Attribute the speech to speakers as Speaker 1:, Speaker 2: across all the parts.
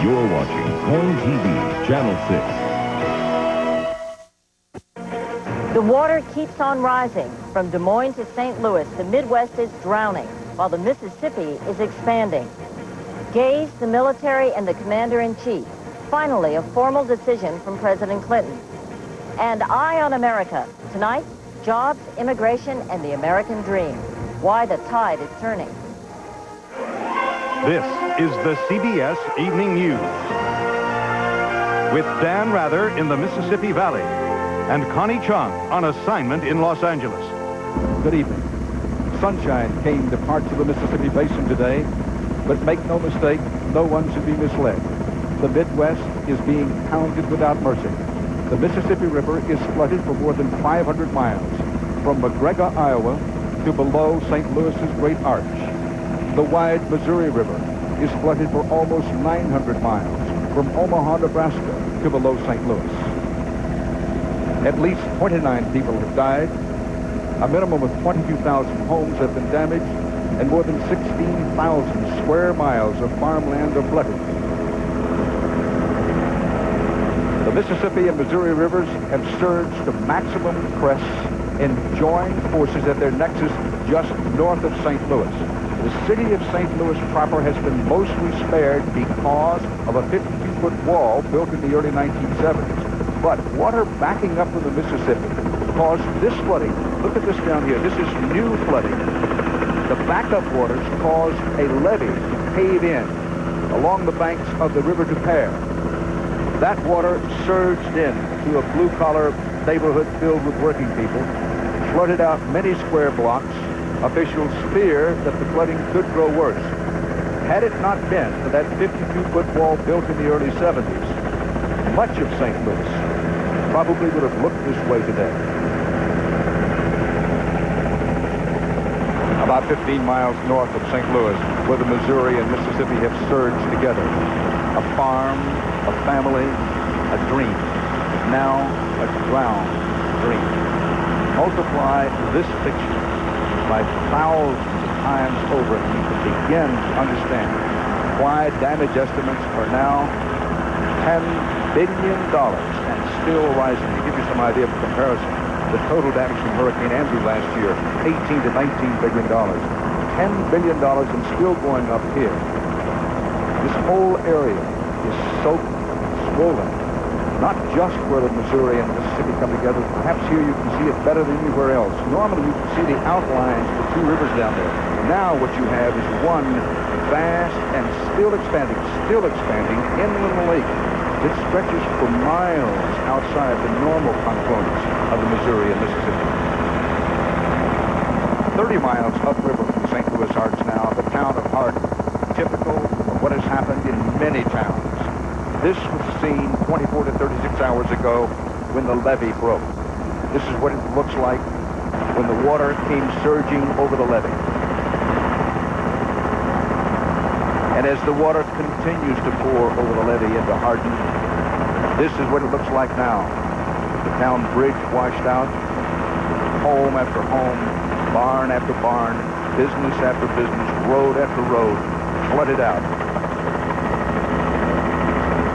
Speaker 1: You're watching Home TV, Channel 6.
Speaker 2: The water keeps on rising. From Des Moines to St. Louis, the Midwest is drowning, while the Mississippi is expanding. Gaze, the military, and the commander-in-chief. Finally, a formal decision from President Clinton. And Eye on America. Tonight, jobs, immigration, and the American dream. Why the tide is turning.
Speaker 3: This is the CBS Evening News. With Dan Rather in the Mississippi Valley and Connie Chung on assignment in Los Angeles.
Speaker 4: Good evening. Sunshine came to parts of the Mississippi Basin today, but make no mistake, no one should be misled. The Midwest is being pounded without mercy. The Mississippi River is flooded for more than 500 miles, from McGregor, Iowa, to below St. Louis's Great Arch. The wide Missouri River is flooded for almost 900 miles, from Omaha, Nebraska, to below St. Louis. At least 29 people have died. A minimum of 22,000 homes have been damaged, and more than 16,000 square miles of farmland are flooded. The Mississippi and Missouri rivers have surged to maximum crests and joined forces at their nexus just north of St. Louis. The city of St. Louis proper has been mostly spared because of a 52-foot wall built in the early 1970s. But water backing up from the Mississippi caused this flooding. Look at this down here. This is new flooding. The backup waters caused a levee to cave in along the banks of the River du Père. That water surged in to a blue-collar neighborhood filled with working people, flooded out many square blocks. Officials fear that the flooding could grow worse. Had it not been for that 52-foot wall built in the early 70s, much of St. Louis probably would have looked this way today. About 15 miles north of St. Louis, where the Missouri and Mississippi have surged together. A farm, a family, a dream. Now a drowned dream. Multiply this picture by thousands of times over, and you can begin to understand why damage estimates are now $10 billion and still rising. To give you some idea of comparison, the total damage from Hurricane Andrew last year, $18 to $19 billion. $10 billion and still going up here. This whole area is soaked, swollen, not just where the Missouri and Mississippi come together. Perhaps here you can see it better than anywhere else. Normally you can see the outlines of the two rivers down there. Now what you have is one vast and still expanding inland lake that stretches for miles outside the normal confluence of the Missouri and Mississippi. 30 miles upriver from St. Louis Arch now, the town of Hardin, typical of what has happened in many towns. This was seen 24 to 36 hours ago when the levee broke. This is what it looks like when the water came surging over the levee. And as the water continues to pour over the levee into Hardin, this is what it looks like now. The town bridge washed out, home after home, barn after barn, business after business, road after road, flooded out.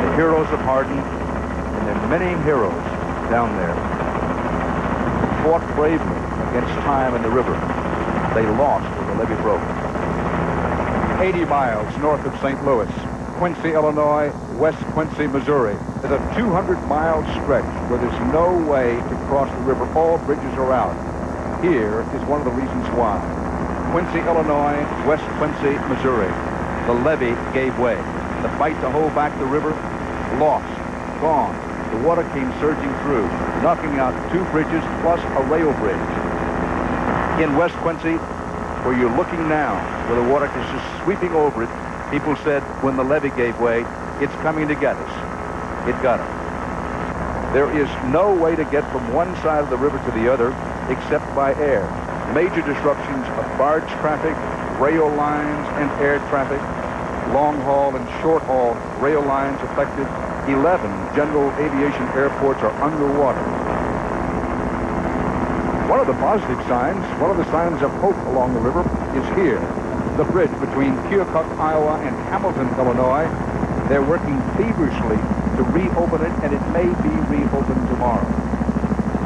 Speaker 4: The heroes of Hardin, and there are many heroes down there, fought bravely against time and the river. They lost when the levee broke. 80 miles north of St. Louis, Quincy, Illinois, West Quincy, Missouri, is a 200-mile stretch where there's no way to cross the river. All bridges are out. Here is one of the reasons why. Quincy, Illinois, West Quincy, Missouri. The levee gave way. The fight to hold back the river, lost, gone. The water came surging through, knocking out two bridges plus a rail bridge. In West Quincy, where you're looking now, where the water is just sweeping over it, people said when the levee gave way, it's coming to get us. It got us. There is no way to get from one side of the river to the other except by air. Major disruptions of barge traffic, rail lines, and air traffic. Long-haul and short-haul rail lines affected. 11 general aviation airports are underwater. One of the positive signs, one of the signs of hope along the river is here. The bridge between Keokuk, Iowa, and Hamilton, Illinois, They're working feverishly to reopen it, and it may be reopened tomorrow.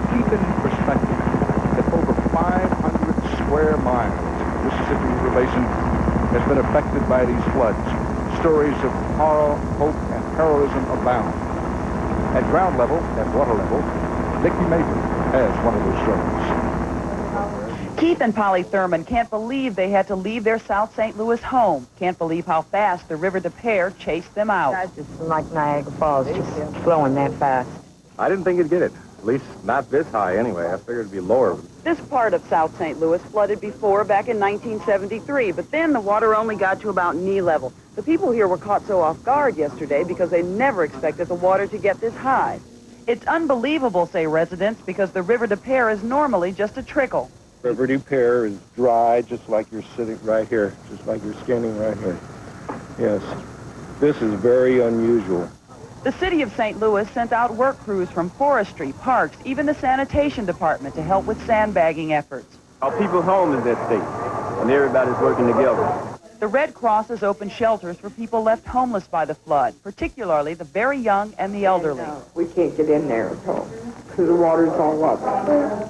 Speaker 4: Keep in perspective that over 500 square miles of Mississippi River Basin has been affected by these floods. Stories of horror, hope, and heroism abound. At ground level, at water level, Vicki Major has one of those stories.
Speaker 5: Keith and Polly Thurman can't believe they had to leave their South St. Louis home. Can't believe how fast the River des Peres chased them out.
Speaker 6: Guys, it's like Niagara Falls, just flowing that fast.
Speaker 7: I didn't think it'd get it. At least not this high anyway. I figured it'd be lower.
Speaker 5: This part of South St. Louis flooded before back in 1973, but then the water only got to about knee level. The people here were caught so off guard yesterday because they never expected the water to get this high. It's unbelievable, say residents, because the River des Peres is normally just a trickle.
Speaker 8: River des Peres is dry, just like you're sitting right here, just like you're standing right here. Yes, this is very unusual.
Speaker 5: The city of St. Louis sent out work crews from forestry, parks, even the sanitation department to help with sandbagging efforts.
Speaker 7: Our people's home is at stake, and everybody's working together.
Speaker 5: The Red Cross has opened shelters for people left homeless by the flood, particularly the very young and the elderly.
Speaker 6: We can't get in there at all because the water's all up.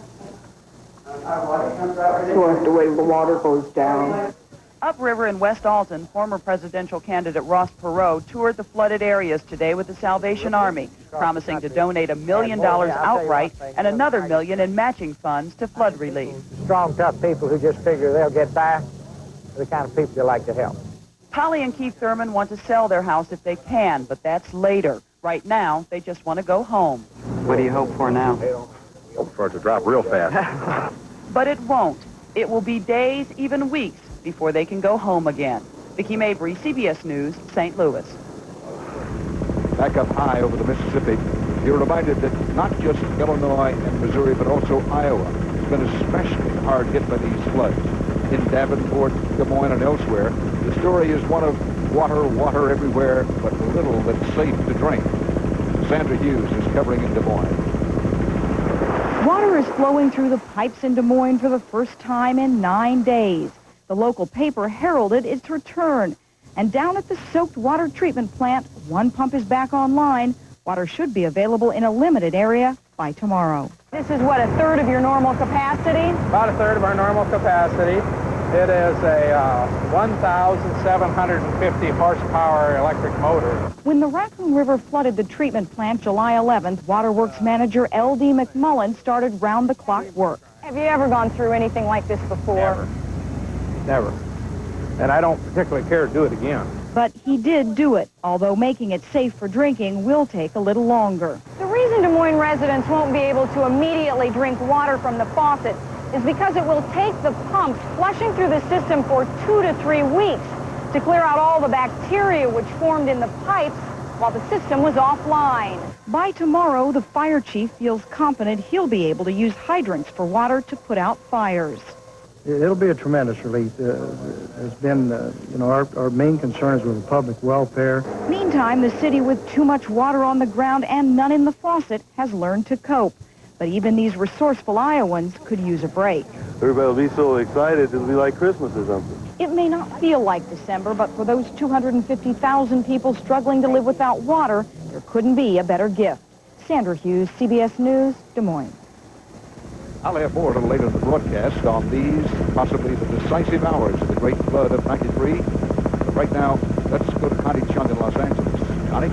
Speaker 6: So we'll have to wait till the water goes down.
Speaker 5: Upriver in West Alton, former presidential candidate Ross Perot toured the flooded areas today with the Salvation Army, promising to donate $1 million outright and another $1 million in matching funds to flood relief.
Speaker 9: Strong, tough people who just figure they'll get by are the kind of people you like to help.
Speaker 5: Polly and Keith Thurman want to sell their house if they can, but that's later. Right now, they just want to go home.
Speaker 10: What do you hope for now?
Speaker 7: Hope for it to drop real fast.
Speaker 5: But it won't. It will be days, even weeks, before they can go home again. Vicki Mabry, CBS News, St. Louis.
Speaker 4: Back up high over the Mississippi, you're reminded that not just Illinois and Missouri, but also Iowa has been especially hard hit by these floods. In Davenport, Des Moines, and elsewhere, the story is one of water everywhere, but little that's safe to drink. Sandra Hughes is covering in Des Moines.
Speaker 11: Water is flowing through the pipes in Des Moines for the first time in 9 days. The local paper heralded its return. And down at the soaked water treatment plant, one pump is back online. Water should be available in a limited area by tomorrow.
Speaker 2: This is what, a third of your normal capacity?
Speaker 9: About a third of our normal capacity. It is a 1,750 horsepower electric motor.
Speaker 11: When the Raccoon River flooded the treatment plant July 11th, Waterworks manager L.D. McMullen started round-the-clock work.
Speaker 2: Have you ever gone through anything like this before?
Speaker 9: Never. And I don't particularly care to do it again.
Speaker 11: But he did do it, although making it safe for drinking will take a little longer.
Speaker 2: The reason Des Moines residents won't be able to immediately drink water from the faucet is because it will take the pumps flushing through the system for 2 to 3 weeks to clear out all the bacteria which formed in the pipes while the system was offline.
Speaker 11: By tomorrow, the fire chief feels confident he'll be able to use hydrants for water to put out fires.
Speaker 12: It'll be a tremendous relief. There's been, our main concern is with the public welfare.
Speaker 11: Meantime, the city with too much water on the ground and none in the faucet has learned to cope. But even these resourceful Iowans could use a break.
Speaker 8: Everybody will be so excited, it'll be like Christmas or something.
Speaker 11: It may not feel like December, but for those 250,000 people struggling to live without water, there couldn't be a better gift. Sandra Hughes, CBS News, Des Moines.
Speaker 4: I'll have more a little later in the broadcast on these, possibly the decisive hours of the Great Flood of 93. But right now, let's go to Connie Chung in Los Angeles. Connie?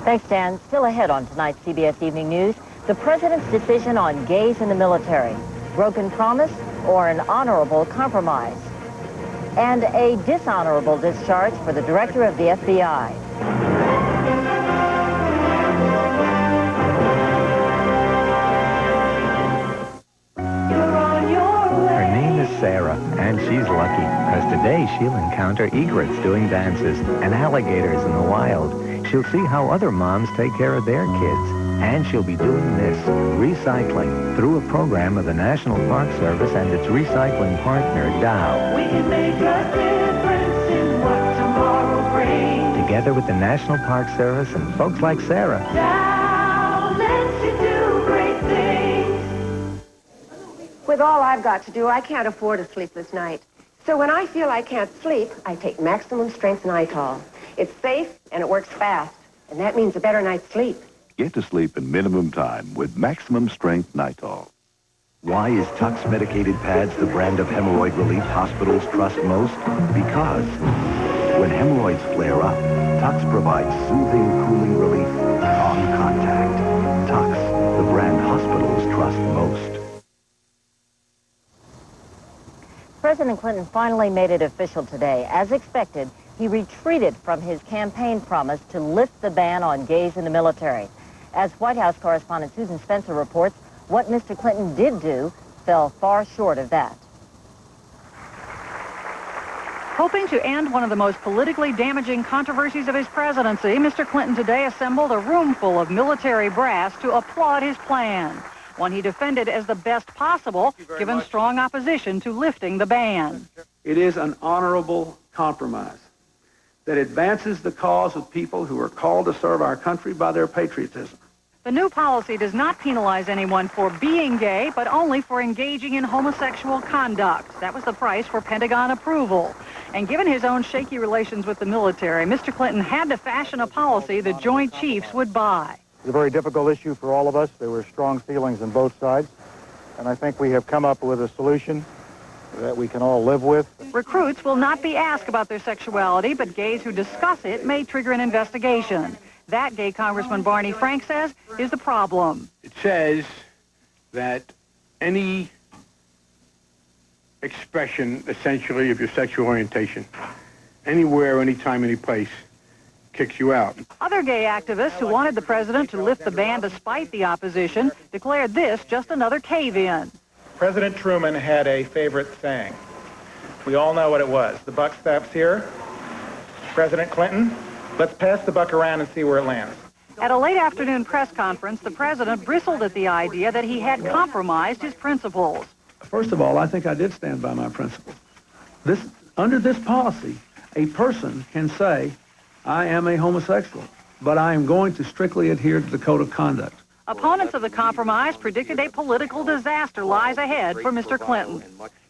Speaker 2: Thanks, Dan. Still ahead on tonight's CBS Evening News, the president's decision on gays in the military, broken promise or an honorable compromise, and a dishonorable discharge for the director of the FBI.
Speaker 13: Her name is Sarah, and she's lucky, because today she'll encounter egrets doing dances and alligators in the wild. She'll see how other moms take care of their kids. And she'll be doing this, recycling, through a program of the National Park Service and its recycling partner, Dow.
Speaker 14: We can make a difference in what tomorrow brings.
Speaker 13: Together with the National Park Service and folks like Sarah.
Speaker 14: Dow lets you do great things.
Speaker 15: With all I've got to do, I can't afford a sleepless night. So when I feel I can't sleep, I take Maximum Strength Nitol. It's safe and it works fast, and that means a better night's sleep.
Speaker 10: Get to sleep in minimum time with maximum strength Nitol.
Speaker 16: Why is Tux medicated pads the brand of hemorrhoid relief hospitals trust most? Because when hemorrhoids flare up, Tux provides soothing, cooling relief on contact. Tux, the brand hospitals trust most.
Speaker 2: President Clinton finally made it official today. As expected, he retreated from his campaign promise to lift the ban on gays in the military. As White House correspondent Susan Spencer reports, what Mr. Clinton did do fell far short of that.
Speaker 11: Hoping to end one of the most politically damaging controversies of his presidency, Mr. Clinton today assembled a room full of military brass to applaud his plan, one he defended as the best possible, given strong opposition to lifting the ban.
Speaker 17: It is an honorable compromise that advances the cause of people who are called to serve our country by their patriotism.
Speaker 11: The new policy does not penalize anyone for being gay, but only for engaging in homosexual conduct. That was the price for Pentagon approval. And given his own shaky relations with the military, Mr. Clinton had to fashion a policy the Joint Chiefs would buy.
Speaker 12: It's a very difficult issue for all of us. There were strong feelings on both sides, and I think we have come up with a solution that we can all live with.
Speaker 11: Recruits will not be asked about their sexuality, but gays who discuss it may trigger an investigation. That, gay Congressman Barney Frank says, is the problem.
Speaker 18: It says that any expression, essentially, of your sexual orientation, anywhere, anytime, any place, kicks you out.
Speaker 11: Other gay activists who wanted the president to lift the ban despite the opposition declared this just another cave-in.
Speaker 19: President Truman had a favorite saying. We all know what it was. The buck stops here. President Clinton, let's pass the buck around and see where it lands.
Speaker 11: At a late afternoon press conference, the president bristled at the idea that he had compromised his principles.
Speaker 17: First of all, I think I did stand by my principles. Under this policy, a person can say, I am a homosexual, but I am going to strictly adhere to the code of conduct.
Speaker 11: Opponents of the compromise predicted a political disaster lies ahead for Mr. Clinton.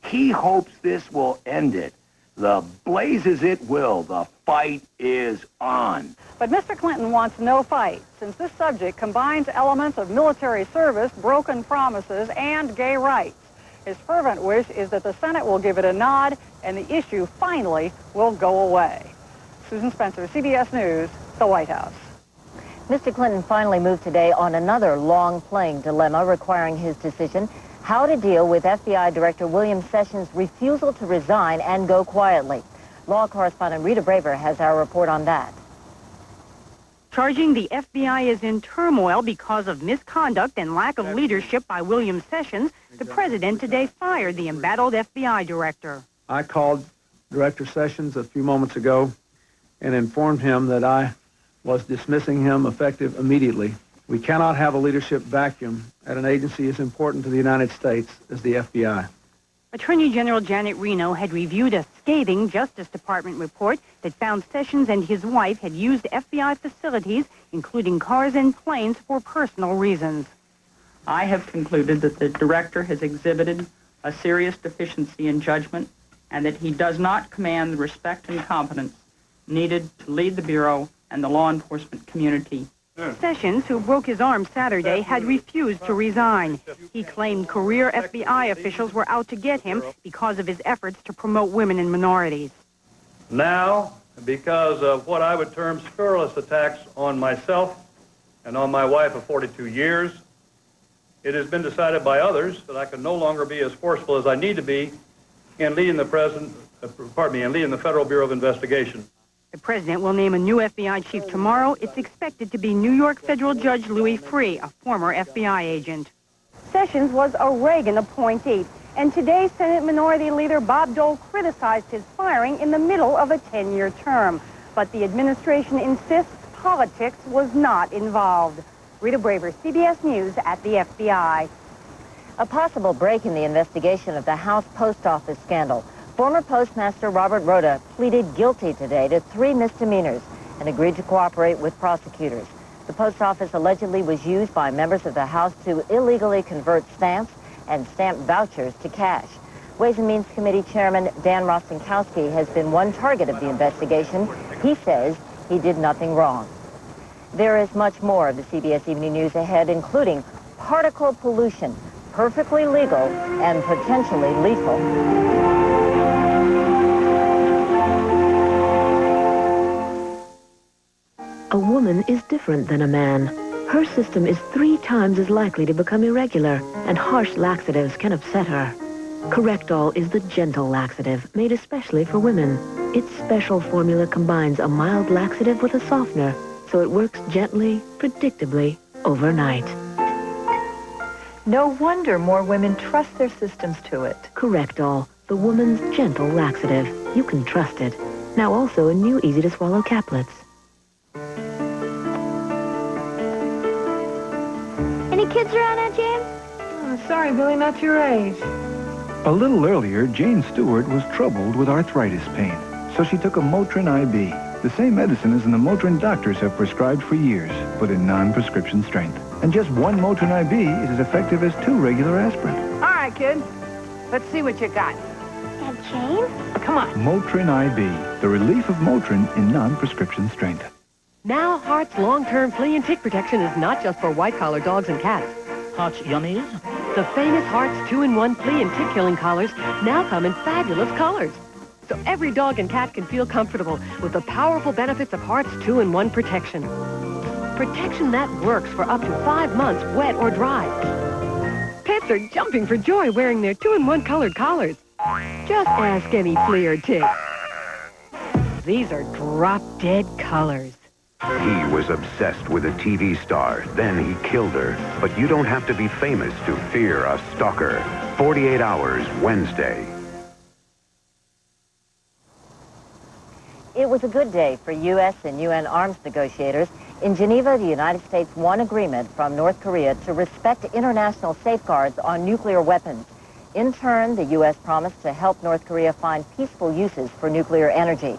Speaker 20: He hopes this will end it. The blazes it will. The fight is on.
Speaker 11: But Mr. Clinton wants no fight, since this subject combines elements of military service, broken promises, and gay rights. His fervent wish is that the Senate will give it a nod, and the issue finally will go away. Susan Spencer, CBS News, the White House.
Speaker 2: Mr. Clinton finally moved today on another long-playing dilemma requiring his decision: how to deal with FBI Director William Sessions' refusal to resign and go quietly. Law correspondent Rita Braver has our report on that.
Speaker 21: Charging the FBI is in turmoil because of misconduct and lack of leadership by William Sessions, the president today fired the embattled FBI director.
Speaker 17: I called Director Sessions a few moments ago and informed him that I was dismissing him effective immediately. We cannot have a leadership vacuum at an agency as important to the United States as the FBI.
Speaker 21: Attorney General Janet Reno had reviewed a scathing Justice Department report that found Sessions and his wife had used FBI facilities, including cars and planes, for personal reasons.
Speaker 22: I have concluded that the director has exhibited a serious deficiency in judgment and that he does not command the respect and competence needed to lead the Bureau and the law enforcement community.
Speaker 21: Sessions, who broke his arm Saturday, had refused to resign. He claimed career FBI officials were out to get him because of his efforts to promote women and minorities.
Speaker 23: Now, because of what I would term scurrilous attacks on myself and on my wife of 42 years, it has been decided by others that I can no longer be as forceful as I need to be in leading the leading the Federal Bureau of Investigation.
Speaker 21: The president will name a new FBI chief tomorrow. It's expected to be New York federal judge Louis Freeh, a former FBI agent. Sessions was a Reagan appointee, and today Senate Minority Leader Bob Dole criticized his firing in the middle of a 10-year term. But the administration insists politics was not involved. Rita Braver, CBS News at the FBI.
Speaker 2: A possible break in the investigation of the House Post Office scandal. Former Postmaster Robert Rhoda pleaded guilty today to 3 misdemeanors and agreed to cooperate with prosecutors. The post office allegedly was used by members of the House to illegally convert stamps and stamp vouchers to cash. Ways and Means Committee Chairman Dan Rostenkowski has been one target of the investigation. He says he did nothing wrong. There is much more of the CBS Evening News ahead, including particle pollution, perfectly legal and potentially lethal.
Speaker 1: A woman is different than a man. Her system is 3 times as likely to become irregular, and harsh laxatives can upset her. Correctol is the gentle laxative made especially for women. Its special formula combines a mild laxative with a softener, so it works gently, predictably, overnight.
Speaker 3: No wonder more women trust their systems to it.
Speaker 1: Correctol, the woman's gentle laxative. You can trust it. Now also in new easy-to-swallow caplets.
Speaker 6: Any kids around, Aunt Jane?
Speaker 3: Oh, sorry, Billy, not your age.
Speaker 24: A little earlier, Jane Stewart was troubled with arthritis pain, so she took a Motrin IB, the same medicine as the Motrin doctors have prescribed for years, but in non-prescription strength. And just 1 Motrin IB is as effective as 2 regular aspirin.
Speaker 3: All right, kid. Let's see what you got.
Speaker 6: Aunt Jane?
Speaker 3: Come on.
Speaker 24: Motrin IB, the relief of Motrin in non-prescription strength.
Speaker 25: Now, Hart's long-term flea and tick protection is not just for white-collar dogs and cats.
Speaker 26: Hart's Yummies?
Speaker 25: The famous Hart's 2-in-1 flea and tick-killing collars now come in fabulous colors. So every dog and cat can feel comfortable with the powerful benefits of Hart's 2-in-1 protection. Protection that works for up to 5 months, wet or dry. Pets are jumping for joy wearing their 2-in-1 colored collars. Just ask any flea or tick. These are drop-dead colors.
Speaker 16: He was obsessed with a TV star. Then he killed her. But you don't have to be famous to fear a stalker. 48 Hours, Wednesday.
Speaker 2: It was a good day for U.S. and UN arms negotiators. In Geneva, the United States won agreement from North Korea to respect international safeguards on nuclear weapons. In turn, the U.S. promised to help North Korea find peaceful uses for nuclear energy.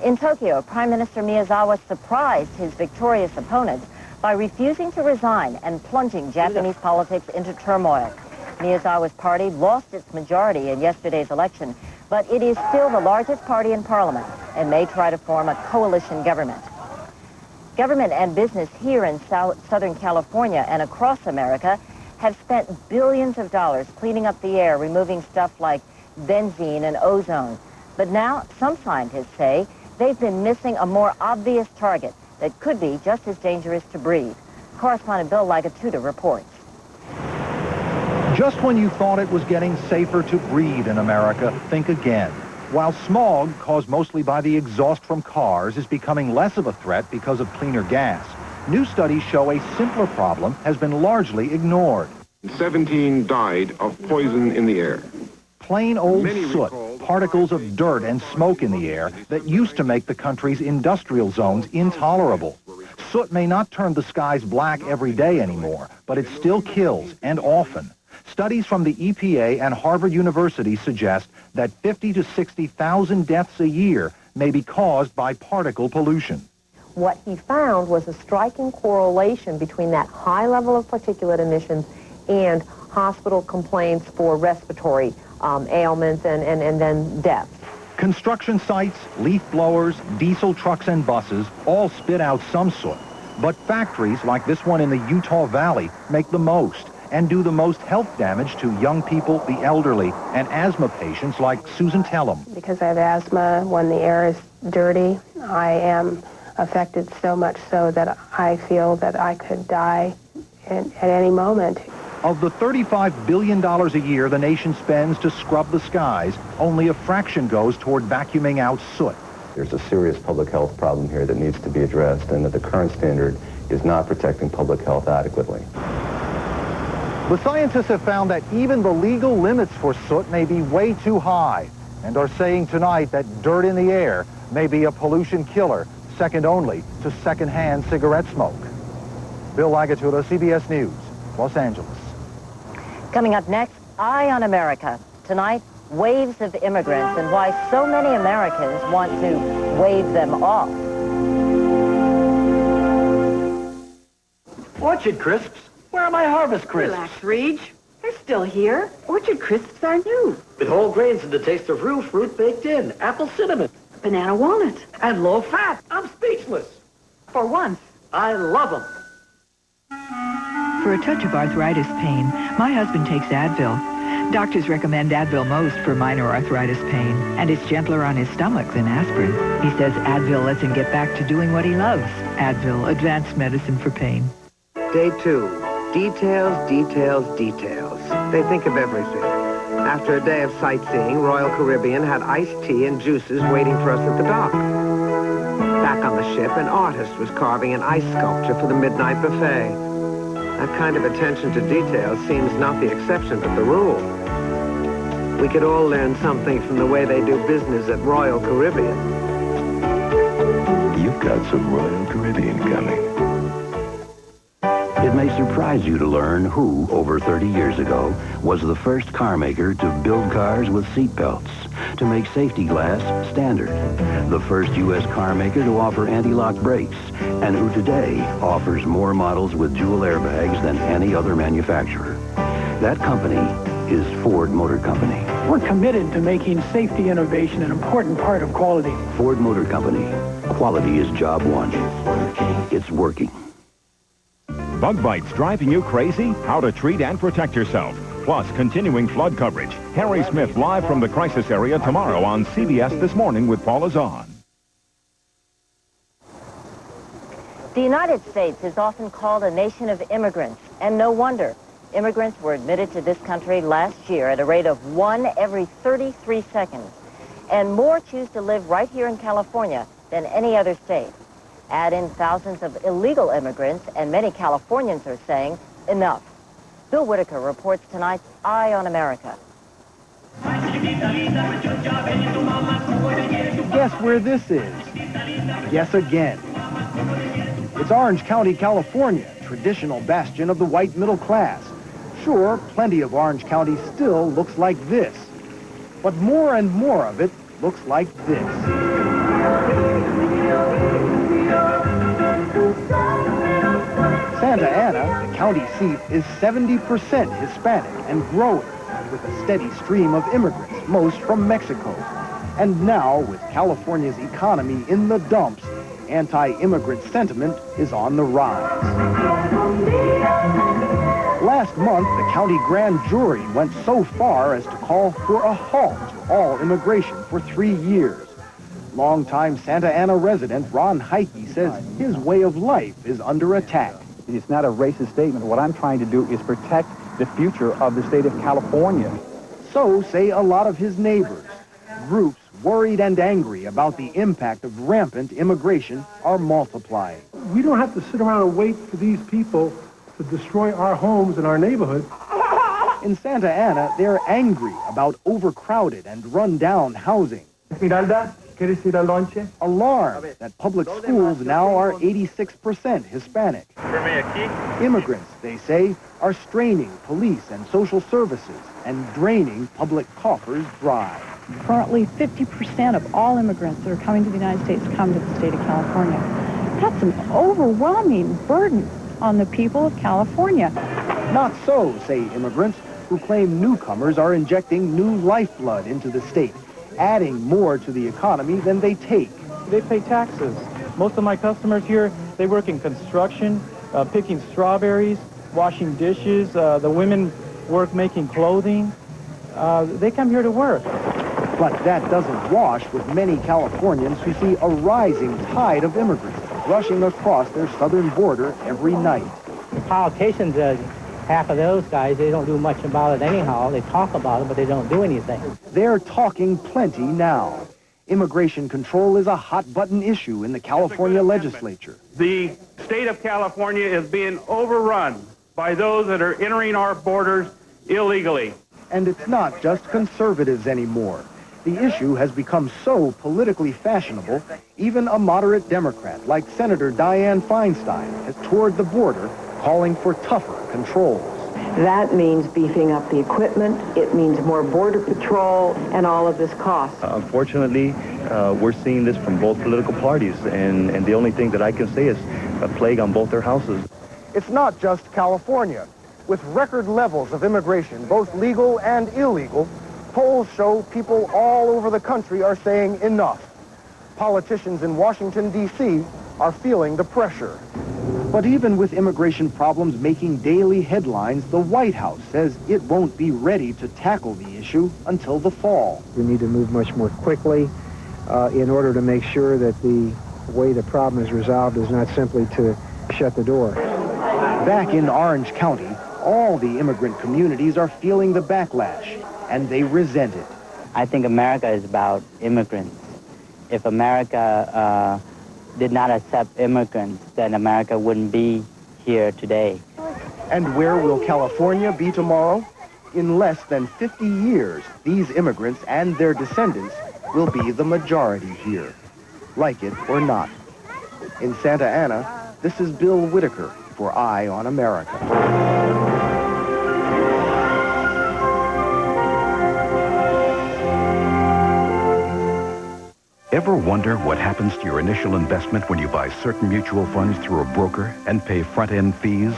Speaker 2: In Tokyo, Prime Minister Miyazawa surprised his victorious opponents by refusing to resign and plunging Japanese politics into turmoil. Miyazawa's party lost its majority in yesterday's election, but it is still the largest party in parliament and may try to form a coalition government. Government and business here in Southern California and across America have spent billions of dollars cleaning up the air, removing stuff like benzene and ozone. But now, some scientists say they've been missing a more obvious target that could be just as dangerous to breathe. Correspondent Bill Lagatuda reports.
Speaker 27: Just when you thought it was getting safer to breathe in America, think again. While smog, caused mostly by the exhaust from cars, is becoming less of a threat because of cleaner gas, new studies show a simpler problem has been largely ignored.
Speaker 8: 17 died of poison in the air.
Speaker 27: Plain old soot, particles of dirt and smoke in the air that used to make the country's industrial zones intolerable. Soot may not turn the skies black every day anymore, but it still kills, and often. Studies from the EPA and Harvard University suggest that 50 to 60,000 deaths a year may be caused by particle pollution.
Speaker 28: What he found was a striking correlation between that high level of particulate emissions and hospital complaints for respiratory ailments and then deaths.
Speaker 27: Construction sites, leaf blowers, diesel trucks and buses all spit out some soot. But factories like this one in the Utah Valley make the most and do the most health damage to young people, the elderly, and asthma patients like Susan Tellum.
Speaker 28: Because I have asthma, when the air is dirty, I am affected so much so that I feel that I could die at any moment.
Speaker 27: Of the $35 billion a year the nation spends to scrub the skies, only a fraction goes toward vacuuming out soot.
Speaker 29: There's a serious public health problem here that needs to be addressed, and that the current standard is not protecting public health adequately.
Speaker 27: The scientists have found that even the legal limits for soot may be way too high, and are saying tonight that dirt in the air may be a pollution killer, second only to secondhand cigarette smoke. Bill Lagatuda, CBS News, Los Angeles.
Speaker 2: Coming up next, Eye on America. Tonight, waves of immigrants and why so many Americans want to wave them off.
Speaker 30: Orchard crisps? Where are my harvest crisps?
Speaker 21: Relax, Reg. They're still here. Orchard crisps are new.
Speaker 30: With whole grains and the taste of real fruit baked in. Apple cinnamon.
Speaker 4: banana walnuts.
Speaker 30: And low fat. I'm speechless.
Speaker 4: For once.
Speaker 30: I love them.
Speaker 3: For a touch of arthritis pain, my husband takes Advil. Doctors recommend Advil most for minor arthritis pain, and it's gentler on his stomach than aspirin. He says Advil lets him get back to doing what he loves. Advil, advanced medicine for pain.
Speaker 5: Day 2. Details, details, details. They think of everything. After a day of sightseeing, Royal Caribbean had iced tea and juices waiting for us at the dock. Back on the ship, an artist was carving an ice sculpture for the midnight buffet. That kind of attention to detail seems not the exception but the rule. We could all learn something from the way they do business at Royal Caribbean.
Speaker 16: You've got some Royal Caribbean coming. It may surprise you to learn who, over 30 years ago, was the first car maker to build cars with seat belts, to make safety glass standard, the first U.S. car maker to offer anti-lock brakes, and who today offers more models with dual airbags than any other manufacturer. That company is Ford Motor Company.
Speaker 7: We're committed to making safety innovation an important part of quality.
Speaker 16: Ford Motor Company. Quality is job one. It's working.
Speaker 9: Bug bites driving you crazy? How to treat and protect yourself. Plus, continuing flood coverage. Harry Smith live from the crisis area tomorrow on CBS This Morning with Paula Zahn.
Speaker 2: The United States is often called a nation of immigrants, and no wonder. Immigrants were admitted to this country last year at a rate of 1 every 33 seconds. And more choose to live right here in California than any other state. Add in thousands of illegal immigrants, and many Californians are saying, enough. Bill Whitaker reports tonight's Eye on America.
Speaker 27: Guess where this is? Guess again. It's Orange County, California, traditional bastion of the white middle class. Sure, plenty of Orange County still looks like this. But more and more of it looks like this. Santa Ana, the county seat, is 70% Hispanic and growing, with a steady stream of immigrants, most from Mexico. And now, with California's economy in the dumps, anti-immigrant sentiment is on the rise. Last month, the county grand jury went so far as to call for a halt to all immigration for 3 years. Longtime Santa Ana resident Ron Heike says his way of life is under attack.
Speaker 10: It's not a racist statement. What I'm trying to do is protect the future of the state of California.
Speaker 27: So say a lot of his neighbors. Groups worried and angry about the impact of rampant immigration are multiplying.
Speaker 12: We don't have to sit around and wait for these people to destroy our homes and our neighborhood.
Speaker 27: In Santa Ana, they're angry about overcrowded and run-down housing.
Speaker 12: Esmeralda, ¿quieres ir al lonche?
Speaker 27: Alarmed that public schools now are 86% Hispanic. Immigrants, they say, are straining police and social services and draining public coffers dry.
Speaker 11: Currently, 50% of all immigrants that are coming to the United States come to the state of California. That's an overwhelming burden on the people of California.
Speaker 27: Not so, say immigrants, who claim newcomers are injecting new lifeblood into the state, adding more to the economy than they take.
Speaker 13: They pay taxes. Most of my customers here, they work in construction, picking strawberries, washing dishes. The women work making clothing. They come here to work.
Speaker 27: But that doesn't wash with many Californians who see a rising tide of immigrants rushing across their southern border every night.
Speaker 14: The politicians, half of those guys, they don't do much about it anyhow. They talk about it, but they don't do anything.
Speaker 27: They're talking plenty now. Immigration control is a hot-button issue in the California legislature.
Speaker 18: The state of California is being overrun by those that are entering our borders illegally.
Speaker 27: And it's not just conservatives anymore. The issue has become so politically fashionable, even a moderate Democrat like Senator Dianne Feinstein has toured the border calling for tougher controls.
Speaker 15: That means beefing up the equipment, it means more border patrol, and all of this cost.
Speaker 29: Unfortunately, we're seeing this from both political parties, and the only thing that I can say is a plague on both their houses.
Speaker 27: It's not just California. With record levels of immigration, both legal and illegal, polls show people all over the country are saying enough. Politicians in Washington, D.C. are feeling the pressure.
Speaker 1: But even with immigration problems making daily headlines, the White House says it won't be ready to tackle the issue until the fall.
Speaker 4: We need to move much more quickly in order to make sure that the way the problem is resolved is not simply to shut the door.
Speaker 1: Back in Orange County, all the immigrant communities are feeling the backlash, and they resent it.
Speaker 6: I think America is about immigrants. If America did not accept immigrants, then America wouldn't be here today.
Speaker 1: And where will California be tomorrow? In less than 50 years, these immigrants and their descendants will be the majority here, like it or not. In Santa Ana, this is Bill Whitaker for Eye on America.
Speaker 16: Ever wonder what happens to your initial investment when you buy certain mutual funds through a broker and pay front-end fees?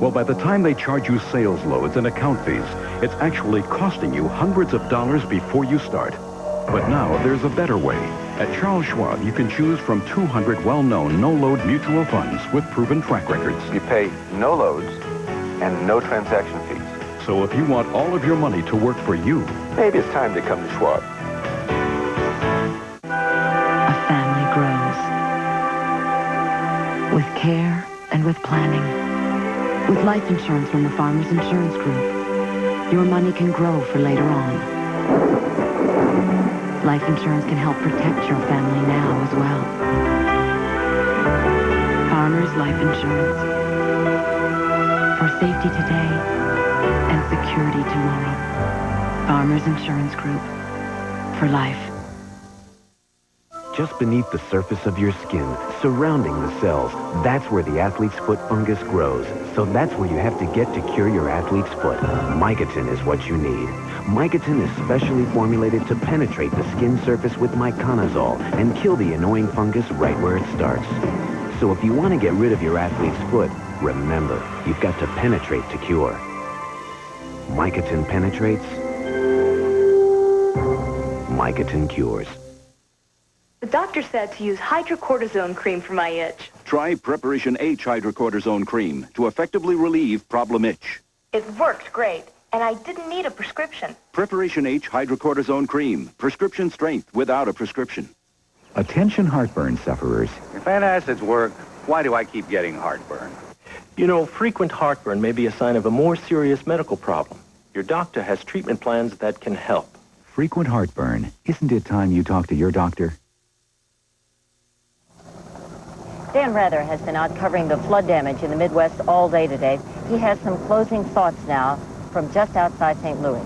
Speaker 16: Well, by the time they charge you sales loads and account fees, it's actually costing you hundreds of dollars before you start. But now there's a better way. At Charles Schwab, you can choose from 200 well-known no-load mutual funds with proven track records.
Speaker 29: You pay no loads and no transaction fees.
Speaker 16: So if you want all of your money to work for you,
Speaker 29: maybe it's time to come to Schwab.
Speaker 17: Grows with care and with planning. With life insurance from the Farmers Insurance Group, your money can grow for later on. Life insurance can help protect your family now as well. Farmers Life Insurance. For safety today and security tomorrow. Farmers Insurance Group. For life.
Speaker 19: Just beneath the surface of your skin, surrounding the cells, that's where the athlete's foot fungus grows. So that's where you have to get to cure your athlete's foot. Mycotin is what you need. Mycotin is specially formulated to penetrate the skin surface with myconazole and kill the annoying fungus right where it starts. So if you want to get rid of your athlete's foot, remember, you've got to penetrate to cure. Mycotin penetrates. Mycotin cures.
Speaker 20: The doctor said to use hydrocortisone cream for my itch.
Speaker 22: Try Preparation H hydrocortisone cream to effectively relieve problem itch.
Speaker 20: It worked great, and I didn't need a prescription.
Speaker 22: Preparation H hydrocortisone cream, prescription strength without a prescription.
Speaker 10: Attention heartburn sufferers.
Speaker 23: If antacids work, why do I keep getting heartburn?
Speaker 24: You know, frequent heartburn may be a sign of a more serious medical problem. Your doctor has treatment plans that can help.
Speaker 10: Frequent heartburn. Isn't it time you talk to your doctor?
Speaker 2: Dan Rather has been out covering the flood damage in the Midwest all day today. He has some closing thoughts now from just outside St. Louis.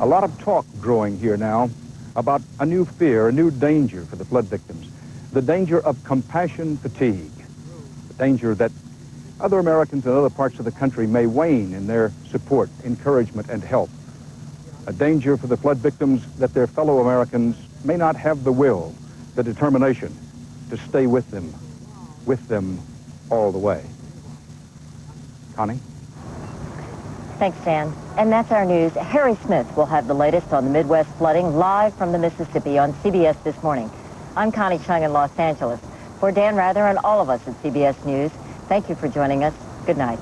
Speaker 10: A lot of talk growing here now about a new fear, a new danger for the flood victims. The danger of compassion fatigue. The danger that other Americans in other parts of the country may wane in their support, encouragement, and help. A danger for the flood victims that their fellow Americans may not have the will, the determination to stay with them all the way. Connie?
Speaker 2: Thanks, Dan. And that's our news. Harry Smith will have the latest on the Midwest flooding live from the Mississippi on CBS This Morning. I'm Connie Chung in Los Angeles. For Dan Rather and all of us at CBS News, thank you for joining us. Good night.